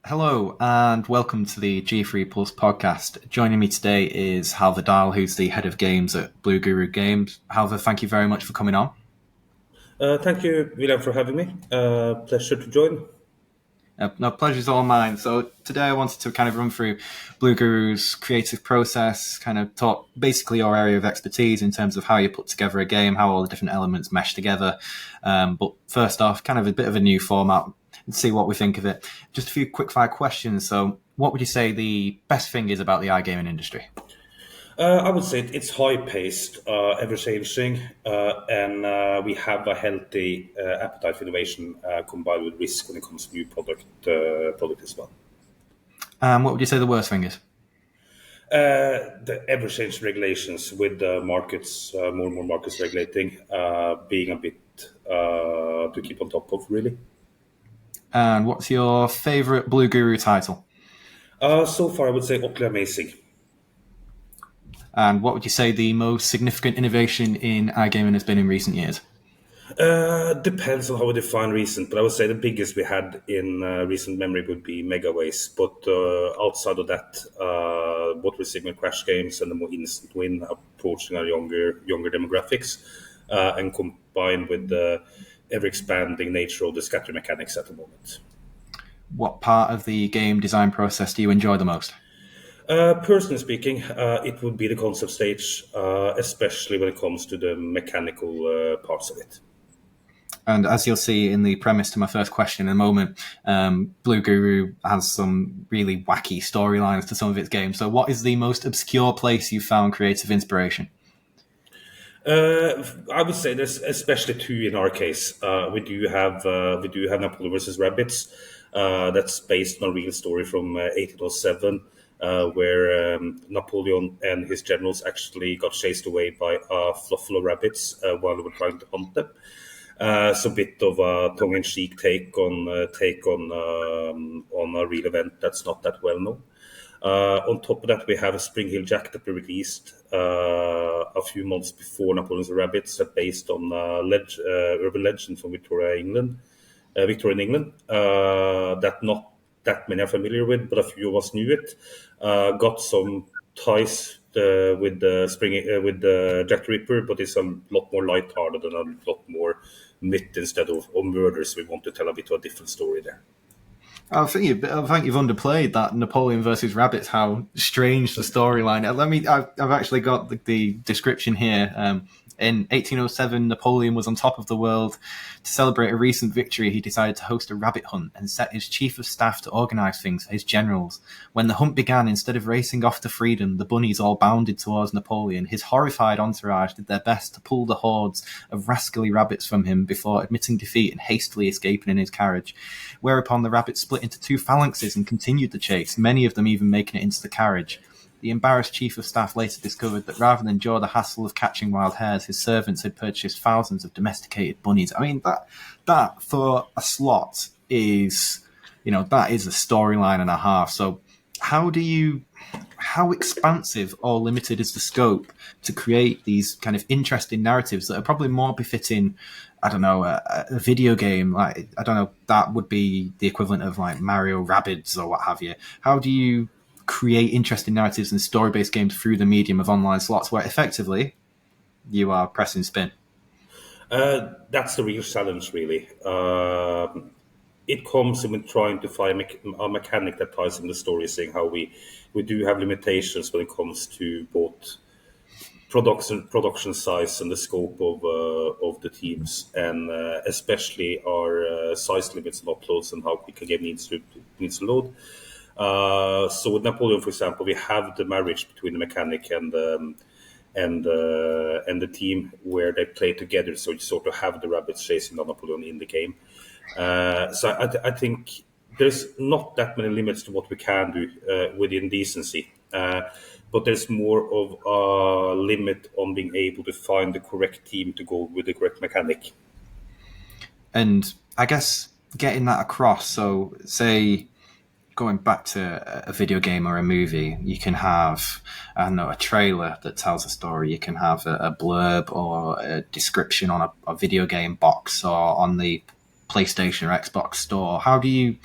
Hello and welcome to the G3 Plus podcast. Joining me today is Halvor Dahl, who's the head of games at Blue Guru Games. Halvor, thank you very much for coming on. Thank you, William, for having me. Pleasure to join. No, pleasure's all mine. So today I wanted to kind of run through Blue Guru's creative process, kind of talk basically your area of expertise in terms of how you put together a game, how all the different elements mesh together. But first off, kind of a bit of a new format and see what we think of it. Just a few quick-fire questions. So what would you say the best thing is about the iGaming industry? I would say it's high-paced, ever-changing, and we have a healthy appetite for innovation combined with risk when it comes to new product as well. What would you say the worst thing is? The ever-changing regulations with the markets, more and more markets regulating, being a bit to keep on top of, really. And what's your favourite Blue Guru title? So far, I would say utterly amazing. And what would you say the most significant innovation in iGaming has been in recent years? Depends on how we define recent, but I would say the biggest we had in recent memory would be Megaways. But outside of that, what we're seeing with Crash games and the more instant win approaching our younger demographics, and combined with the ever-expanding nature of the scatter mechanics at the moment. What part of the game design process do you enjoy the most? Personally speaking, it would be the concept stage, especially when it comes to the mechanical parts of it. And as you'll see in the premise to my first question in a moment, Blue Guru has some really wacky storylines to some of its games. So what is the most obscure place you found creative inspiration? I would say there's especially two in our case. We do have Napoleon versus Rabbits. That's based on a real story from 1807. Where Napoleon and his generals actually got chased away by a flock of rabbits while they were trying to hunt them. So a bit of a tongue-in-cheek take on a real event that's not that well known. On top of that, we have a Spring Hill Jack that we released a few months before Napoleon's Rabbits, based on urban legend from Victoria, England, that not that many are familiar with, but a few of us knew it. Got some ties with the Jack the Ripper, but it's a lot more lighthearted and a lot more myth instead of murders. We want to tell a bit of a different story there. I think you've underplayed that Napoleon versus Rabbits. How strange the storyline. I've actually got the description here. In 1807, Napoleon was on top of the world. To celebrate a recent victory, he decided to host a rabbit hunt and set his chief of staff to organise things for his generals. When the hunt began, instead of racing off to freedom, the bunnies all bounded towards Napoleon. His horrified entourage did their best to pull the hordes of rascally rabbits from him before admitting defeat and hastily escaping in his carriage. Whereupon the rabbits split into two phalanxes and continued the chase, many of them even making it into the carriage. The embarrassed chief of staff later discovered that rather than endure the hassle of catching wild hares, his servants had purchased thousands of domesticated bunnies. I mean, that for a slot is, that is a storyline and a half. So how expansive or limited is the scope to create these kind of interesting narratives that are probably more befitting, I don't know, a video game? Like, I don't know, that would be the equivalent of like Mario Rabbids or what have you. How do you create interesting narratives and story-based games through the medium of online slots where effectively you are pressing spin? That's the real challenge, really. It comes with trying to find a mechanic that ties in the story, saying how we do have limitations when it comes to both production size and the scope of the teams, and especially our size limits and uploads and how quick a game needs to load. So with Napoleon, for example, we have the marriage between the mechanic and the team where they play together. So you sort of have the rabbits chasing down Napoleon in the game. So I think there's not that many limits to what we can do within decency. But there's more of a limit on being able to find the correct team to go with the correct mechanic. And I guess getting that across, so say going back to a video game or a movie, you can have, I don't know, a trailer that tells a story. You can have a blurb or a description on a video game box or on the PlayStation or Xbox store. How do you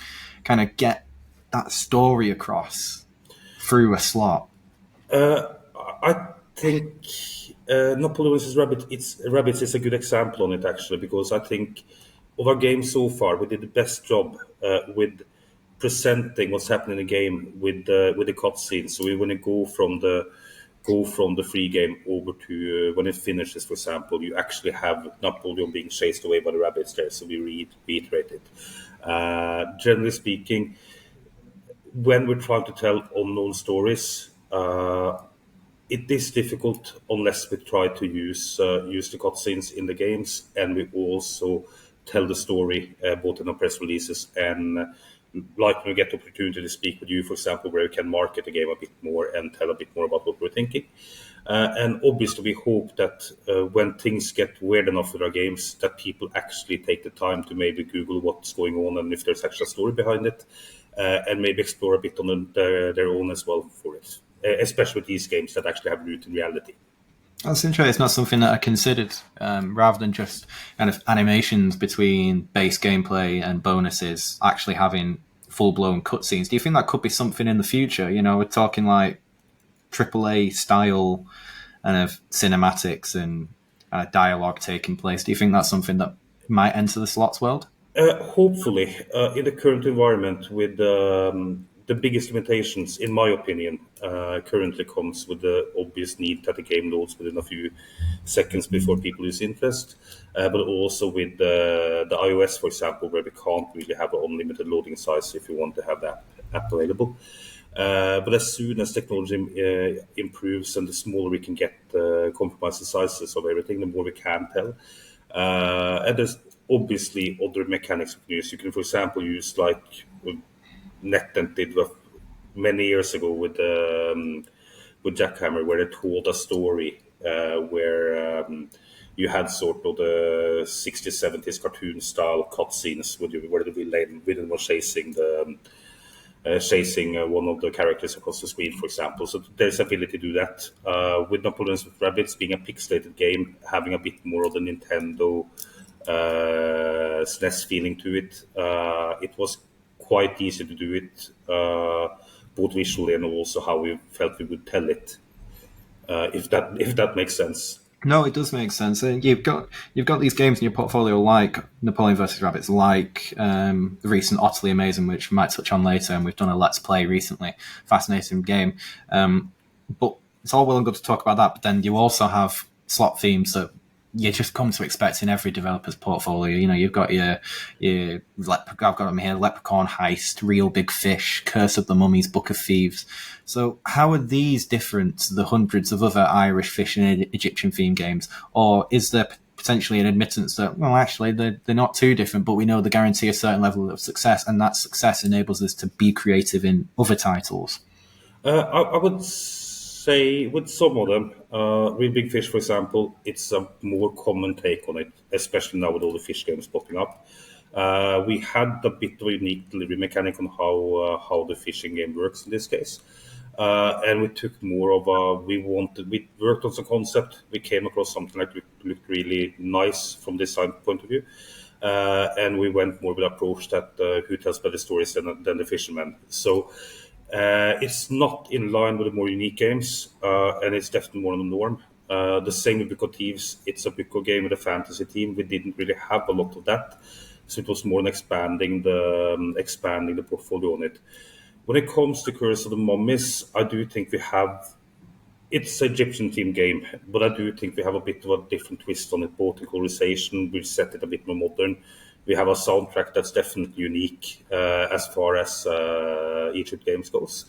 kind of get that story across through a slot? I think Napoleon vs. Rabbits is a good example on it actually, because I think of our game so far, we did the best job with presenting what's happening in the game with the cutscenes. So we want to go from the free game over to when it finishes. For example, you actually have Napoleon being chased away by the rabbits there. So we reiterate it. Generally speaking, when we're trying to tell unknown stories, it is difficult unless we try to use the cutscenes in the games, and we also tell the story both in our press releases and like when we get the opportunity to speak with you, for example, where we can market the game a bit more and tell a bit more about what we're thinking. And obviously, we hope that when things get weird enough with our games, that people actually take the time to maybe Google what's going on and if there's actually a story behind it, and maybe explore a bit on their own as well for it, especially with these games that actually have root in reality. That's interesting. It's not something that I considered. Rather than just kind of animations between base gameplay and bonuses, actually having full blown cutscenes. Do you think that could be something in the future? You know, we're talking like AAA style kind of cinematics and dialogue taking place. Do you think that's something that might enter the slots world? Hopefully, in the current environment, with the biggest limitations, in my opinion, currently comes with the obvious need that the game loads within a few seconds before people lose interest, but also with the iOS, for example, where we can't really have an unlimited loading size if you want to have that app available. But as soon as technology improves and the smaller we can get compromise the sizes of everything, the more we can tell. And there's obviously other mechanics you can use. You can, for example, use like NetEnt did many years ago with Jackhammer, where they told a story where you had sort of the 60s, 70s cartoon style cutscenes where the villain was chasing one of the characters across the screen, for example. So there's ability to do that. With Napoleon's Rabbids being a pixelated game, having a bit more of the Nintendo SNES feeling to it, it was quite easy to do it, both visually and also how we felt we would tell it, if that makes sense. No, it does make sense. You've got these games in your portfolio like Napoleon versus Rabbits, like the recent Utterly Amazing, which we might touch on later, and we've done a Let's Play recently. Fascinating game, but it's all well and good to talk about that. But then you also have slot themes that you just come to expect in every developer's portfolio. You know, you've got I've got them here: Leprechaun Heist, Real Big Fish, Curse of the Mummies, Book of Thieves. So, how are these different to the hundreds of other Irish fishing and Egyptian themed games, or is there potentially an admittance that, well, actually they're not too different, but we know they guarantee a certain level of success, and that success enables us to be creative in other titles? I would say with some of them, with Big Fish, for example, it's a more common take on it, especially now with all the fish games popping up. We had a bit of a unique delivery mechanic on how the fishing game works in this case. And we took more of we worked on some concept. We came across something that looked really nice from design point of view. And we went more with the approach that who tells better stories than the fisherman. So it's not in line with the more unique games, and it's definitely more on the norm. The same with Book of Thieves. It's a Book of game with a fantasy team. We didn't really have a lot of that, so it was more than expanding the portfolio on it. When it comes to Curse of the Mummies, I do think we have. It's an Egyptian team game, but I do think we have a bit of a different twist on it, both in colorization. We've set it a bit more modern. We have a soundtrack that's definitely unique as far as Egypt games goes.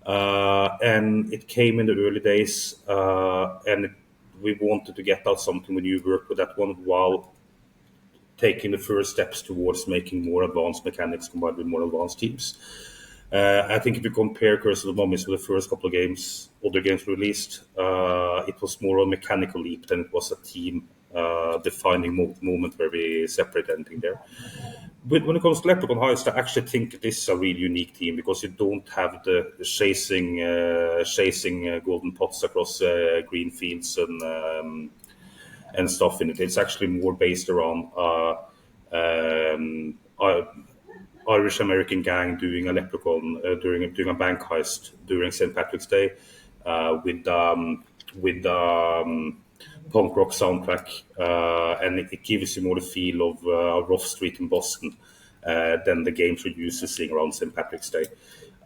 And it came in the early days, and we wanted to get out something when you worked with that one while taking the first steps towards making more advanced mechanics combined with more advanced teams. I think if you compare Curse of the Mummies with the first couple of games, other games released, it was more a mechanical leap than it was a team defining moment where we separate anything there. But when it comes to Leprechaun Heist, I actually think this is a really unique team because you don't have the chasing golden pots across green fields and stuff in it. It's actually more based around Irish American gang doing a leprechaun doing a bank heist during St. Patrick's Day with punk rock soundtrack, and it gives you more the feel of Rough Street in Boston than the games we're used to seeing around St. Patrick's Day.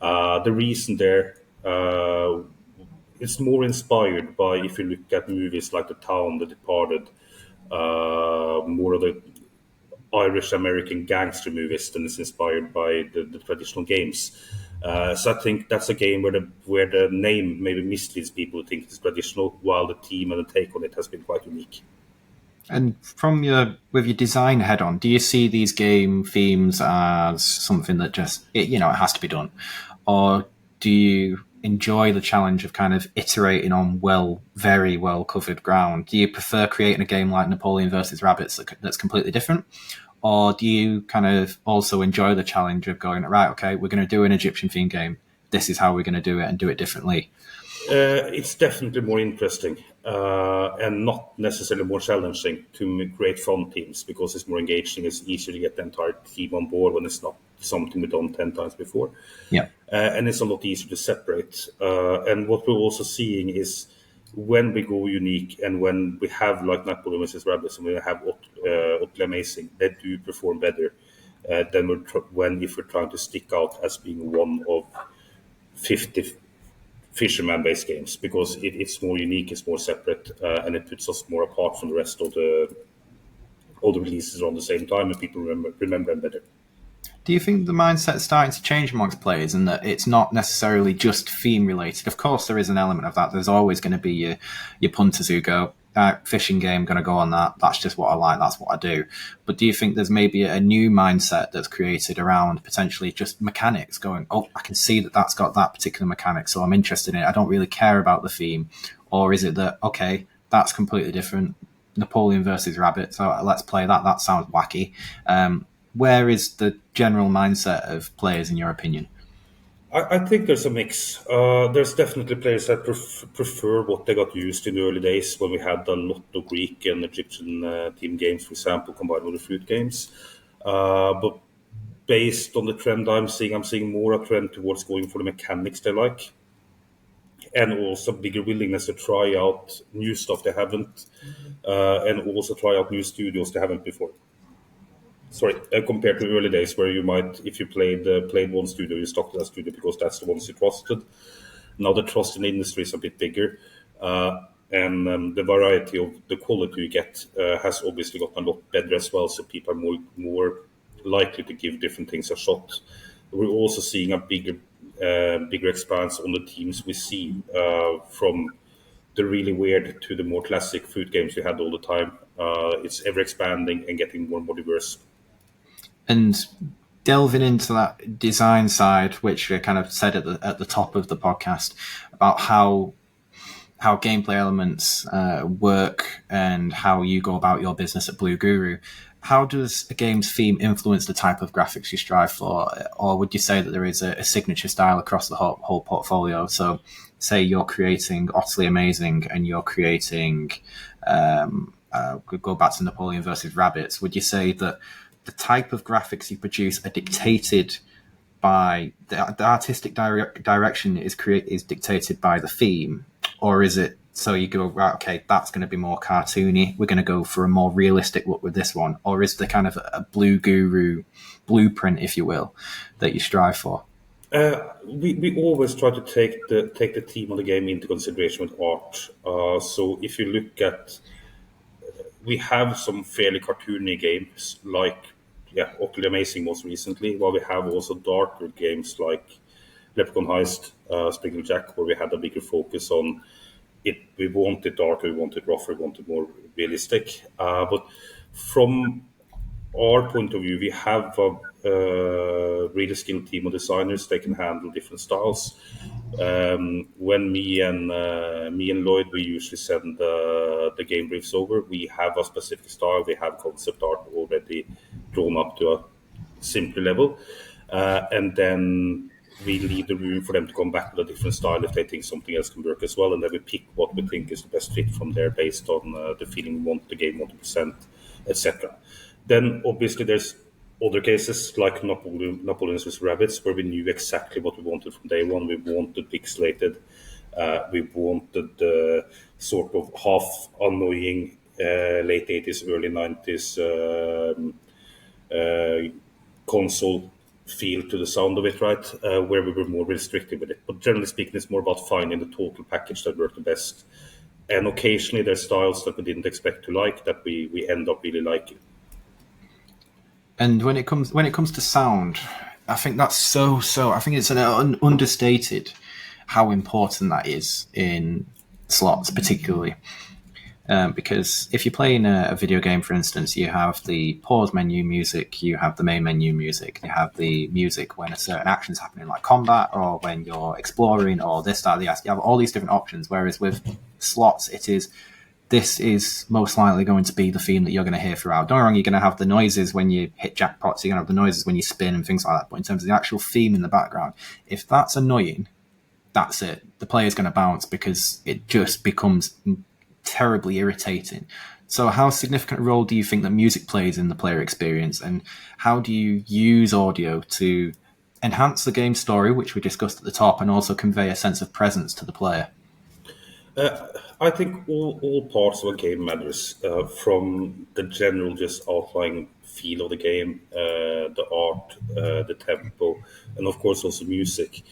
The reason there, it's more inspired by, if you look at movies like The Town, The Departed, more of the Irish American gangster movies than is inspired by the traditional games. So I think that's a game where the name maybe misleads people who think it's traditional, while the team and the take on it has been quite unique. And with your design head on, do you see these game themes as something that just it has to be done, or do you enjoy the challenge of kind of iterating on very well covered ground? Do you prefer creating a game like Napoleon versus Rabbits that's completely different, or do you kind of also enjoy the challenge of going, right, okay, we're going to do an Egyptian themed game, this is how we're going to do it and do it differently? It's definitely more interesting and not necessarily more challenging to create fun teams because it's more engaging. It's easier to get the entire team on board when it's not something we've done 10 times before. Yeah. And it's a lot easier to separate. And what we're also seeing is when we go unique and when we have like Napoleon versus Rabbits and we have Utterly Amazing, they do perform better than if we're trying to stick out as being one of 50 fisherman-based games, because it's more unique, it's more separate, and it puts us more apart from the rest of the releases around the same time, and people remember them better. Do you think the mindset's starting to change amongst players and that it's not necessarily just theme related? Of course, there is an element of that. There's always going to be your punters who go, fishing game, going to go on that. That's just what I like. That's what I do. But do you think there's maybe a new mindset that's created around potentially just mechanics going, oh, I can see that that's got that particular mechanic, so I'm interested in it. I don't really care about the theme. Or is it that, okay, that's completely different. Napoleon versus Rabbit. So let's play that. That sounds wacky. Where is the general mindset of players, in your opinion? I think there's a mix. There's definitely players that prefer what they got used in the early days when we had a lot of Greek and Egyptian team games, for example, combined with the fruit games. But based on the trend I'm seeing more a trend towards going for the mechanics they like, and also bigger willingness to try out new stuff they haven't, and also try out new studios they haven't before. Sorry, compared to early days where you might, if you played one studio, you stuck to that studio because that's the ones you trusted. Now the trust in the industry is a bit bigger, and the variety of the quality you get has obviously gotten a lot better as well. So people are more likely to give different things a shot. We're also seeing a bigger expanse on the teams we see from the really weird to the more classic food games we had all the time. It's ever expanding and getting more and more diverse. And delving into that design side, which we kind of said at the top of the podcast about how gameplay elements work and how you go about your business at Blue Guru, how does a game's theme influence the type of graphics you strive for? Or would you say that there is a signature style across the whole portfolio? So say you're creating Utterly Amazing and you're creating, go back to Napoleon versus Rabbits, would you say that the type of graphics you produce are dictated by the artistic direction is dictated by the theme, or is it so you go, right, okay, that's going to be more cartoony, we're going to go for a more realistic look with this one, or is there kind of a Blue Guru blueprint, if you will, that you strive for? We always try to take the theme of the game into consideration with art. So if you look at, we have some fairly cartoony games like Utterly Amazing most recently, while we have also darker games like Leprechaun Heist, Sprinkle Jack, where we had a bigger focus on it. We wanted darker, we wanted rougher, we wanted more realistic. But from our point of view, we have a really skilled team of designers. They can handle different styles. When me and Lloyd, we usually send the game briefs over. We have a specific style. We have concept art already drawn up to a simpler level, and then we leave the room for them to come back with a different style if they think something else can work as well, and then we pick what we think is the best fit from there based on the feeling we want the game want to present, etc. Then obviously there's other cases like Napoleon's with Rabbits, where we knew exactly what we wanted from day one. We wanted pixelated, we wanted the sort of half annoying late 80s, early 90s console feel to the sound of it, right? Where we were more restricted with it. But generally speaking, it's more about finding the total package that worked the best. And occasionally there's styles that we didn't expect to like that we end up really liking. And when it comes to sound, I think that's so. I think it's understated how important that is in slots, particularly. Because if you're playing a video game, for instance, you have the pause menu music, you have the main menu music, you have the music when a certain action's happening, like combat, or when you're exploring, or this, that, the other. You have all these different options. Whereas with slots, this is most likely going to be the theme that you're going to hear throughout. Don't get me wrong, you're going to have the noises when you hit jackpots, you're going to have the noises when you spin and things like that. But in terms of the actual theme in the background, if that's annoying, that's it. The player's going to bounce because it just becomes terribly irritating. So how significant a role do you think that music plays in the player experience, and how do you use audio to enhance the game story, which we discussed at the top, and also convey a sense of presence to the player? I think all parts of a game matters, from the general just outline feel of the game, the art, the tempo, and of course also music.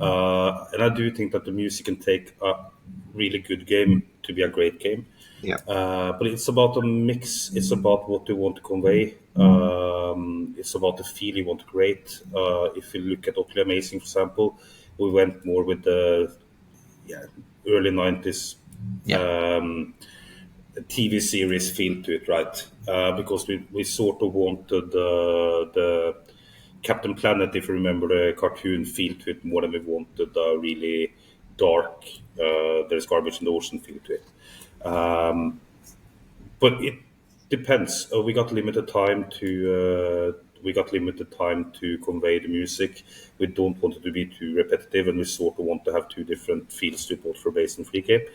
And I do think that the music can take a really good game to be a great game. Yeah. But it's about a mix. It's about what you want to convey. It's about the feel you want to create. If you look at Utterly Amazing, for example, we went more with the early 90s Yeah. TV series feel to it, right? Because we sort of wanted the Captain Planet, if you remember the cartoon, feel to it more than we wanted the really dark, there's garbage in the ocean feel to it. But it depends. We got limited time to convey the music. We don't want it to be too repetitive, and we sort of want to have two different feels to both for base and free game.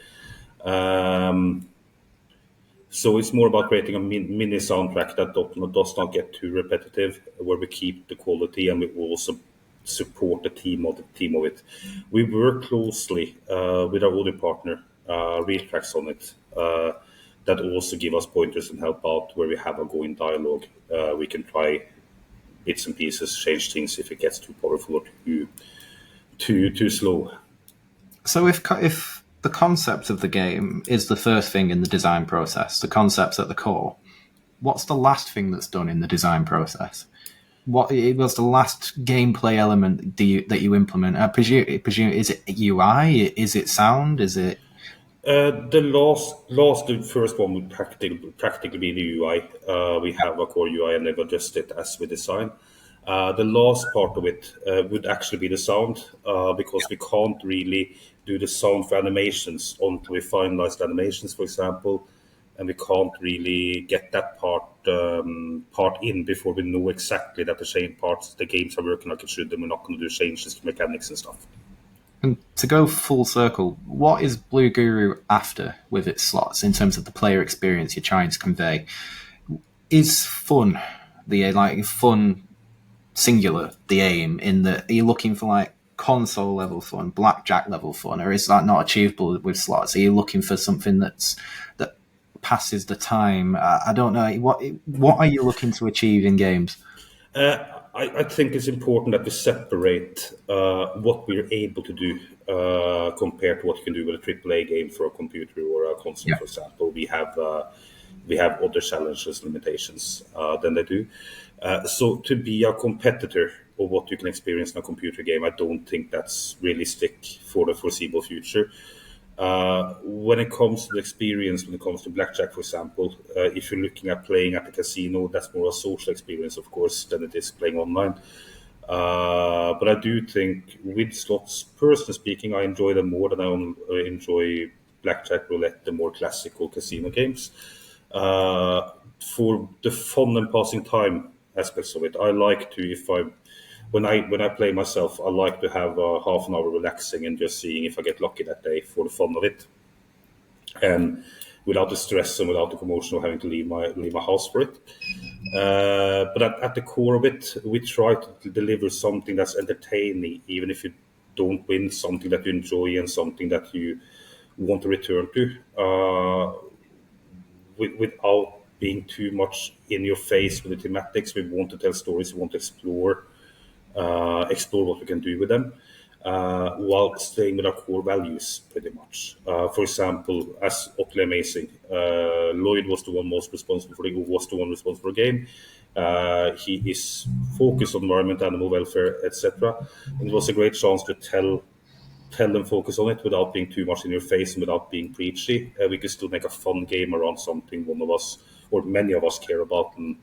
So it's more about creating a mini soundtrack that does not get too repetitive, where we keep the quality and we also support the team of it. We work closely with our audio partner, Real Tracks on it. That also give us pointers and help out where we have a going dialogue. We can try bits and pieces, change things if it gets too powerful or too slow. So if the concept of the game is the first thing in the design process, the concept's at the core, what's the last thing that's done in the design process? What was the last gameplay element that you implement? I presume is it UI? Is it sound? Is it The first one would practically be the UI. We have a core UI and they've adjusted it as we design. The last part of it would actually be the sound, because we can't really do the sound for animations until we finalize the animations, for example, and we can't really get that part in before we know exactly that the same parts the games are working like it should, and we're not going to do changes to mechanics and stuff. And to go full circle, what is Blue Guru after with its slots in terms of the player experience you're trying to convey? Is fun fun singular the aim, in that are you looking for like console level fun, blackjack level fun, or is that not achievable with slots? Are you looking for something that passes the time? I don't know. What are you looking to achieve in games? I think it's important that we separate what we're able to do compared to what you can do with a AAA game for a computer or a console, Yeah. for example. We have other challenges, limitations than they do. So to be a competitor of what you can experience in a computer game, I don't think that's realistic for the foreseeable future. When it comes to the experience, when it comes to blackjack, for example, if you're looking at playing at the casino, that's more a social experience, of course, than it is playing online. But I do think with slots, personally speaking, I enjoy them more than I enjoy blackjack, roulette, the more classical casino games. Uh, for the fun and passing time aspects of it, I like to if I when I play myself, I like to have half an hour relaxing and just seeing if I get lucky that day for the fun of it, and without the stress and without the commotion of having to leave my house for it. But at the core of it, we try to deliver something that's entertaining, even if you don't win, something that you enjoy and something that you want to return to, without being too much in your face with the thematics. We want to tell stories, we want to explore what we can do with them, while staying with our core values pretty much. For example, as utterly amazing, Lloyd was the one most responsible for the game. He is focused on environment, animal welfare, etc. And it was a great chance to tell them focus on it without being too much in your face and without being preachy. We could still make a fun game around something one of us or many of us care about and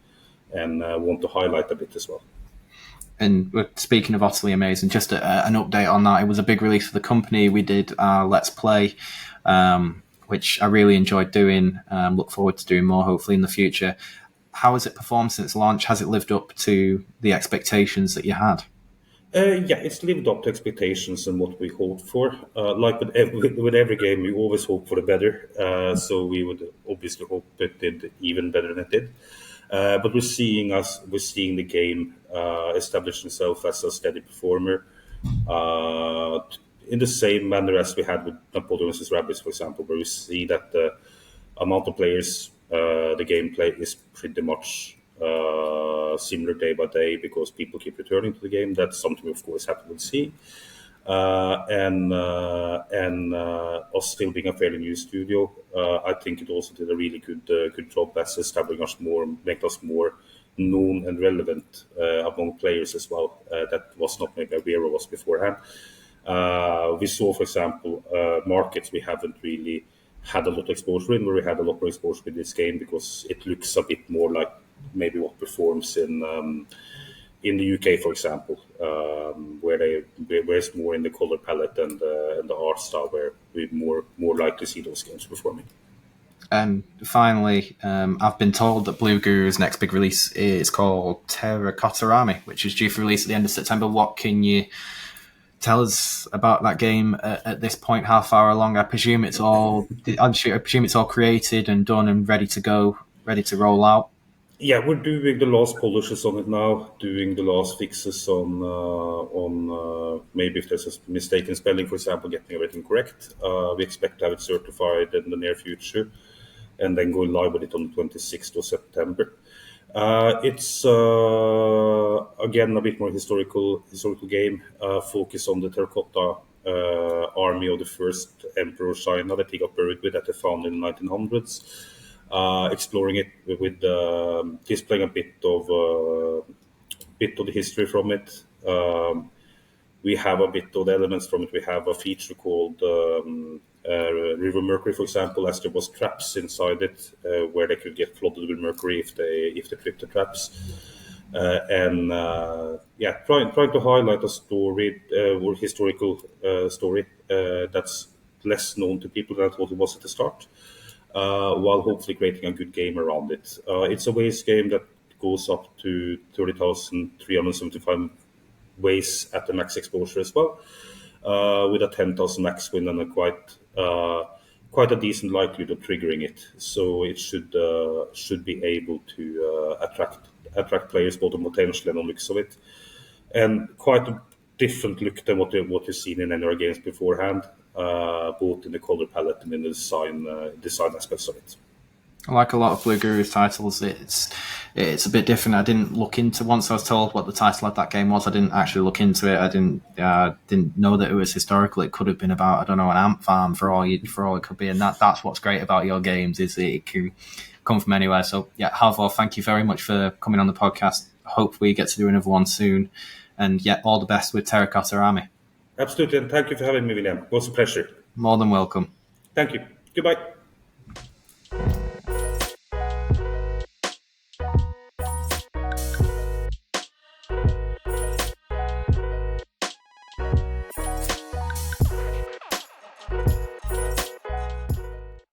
want to highlight a bit as well. And speaking of utterly amazing, just an update on that. It was a big release for the company. We did our Let's Play, which I really enjoyed doing. Look forward to doing more, hopefully, in the future. How has it performed since launch? Has it lived up to the expectations that you had? Yeah, it's lived up to expectations and what we hoped for. Like with every game, we always hope for the better. So we would obviously hope it did even better than it did. But we're seeing the game establish itself as a steady performer, in the same manner as we had with Napoleon vs. Rabbids, for example, where we see that the amount of players, the gameplay is pretty much similar day by day because people keep returning to the game. That's something we of course happy to see. And us still being a fairly new studio, I think it also did a really good job as establishing us more, make us more known and relevant among players as well. That was not maybe aware of us beforehand. We saw, for example, markets we haven't really had a lot of exposure in, where we had a lot more exposure with this game because it looks a bit more like maybe what performs in the UK, for example, where it's more in the color palette and the art style, where we more like to see those games performing. And finally, I've been told that Blue Guru's next big release is called Terracotta Army, which is due for release at the end of September. What can you tell us about that game at this point? How far along? I presume it's all created and done and ready to go, ready to roll out. Yeah, we're doing the last polishes on it now, doing the last fixes on maybe if there's a mistake in spelling, for example, getting everything correct. We expect to have it certified in the near future, and then go live with it on the 26th of September. It's again a bit more historical game, focus on the terracotta army of the first Emperor of China that he got buried with that they found in the 1900s. Exploring it with displaying a bit of the history from it. We have a bit of the elements from it. We have a feature called River Mercury, for example, as there was traps inside it where they could get flooded with mercury if they tripped the traps. Trying to highlight a story or historical story that's less known to people than I thought it was at the start, while hopefully creating a good game around it. It's a waste game that goes up to 30,375 ways at the max exposure as well, with a 10,000 max win and a quite a decent likelihood of triggering it. So it should be able to attract players both on potential and on looks of it, and quite a different look than what you've seen in any other games beforehand, both in the color palette and in the design aspects of it. Like a lot of Blue Guru's titles, it's a bit different. I didn't look into, once I was told what the title of that game was, I didn't actually look into it. I didn't know that it was historical. It could have been about, I don't know, an ant farm for all it could be. And that's what's great about your games, is it can come from anywhere. So yeah, Halvor, thank you very much for coming on the podcast. Hope we get to do another one soon. And yeah, all the best with Terracotta Army. Absolutely, and thank you for having me, William. It was a pleasure. More than welcome. Thank you. Goodbye.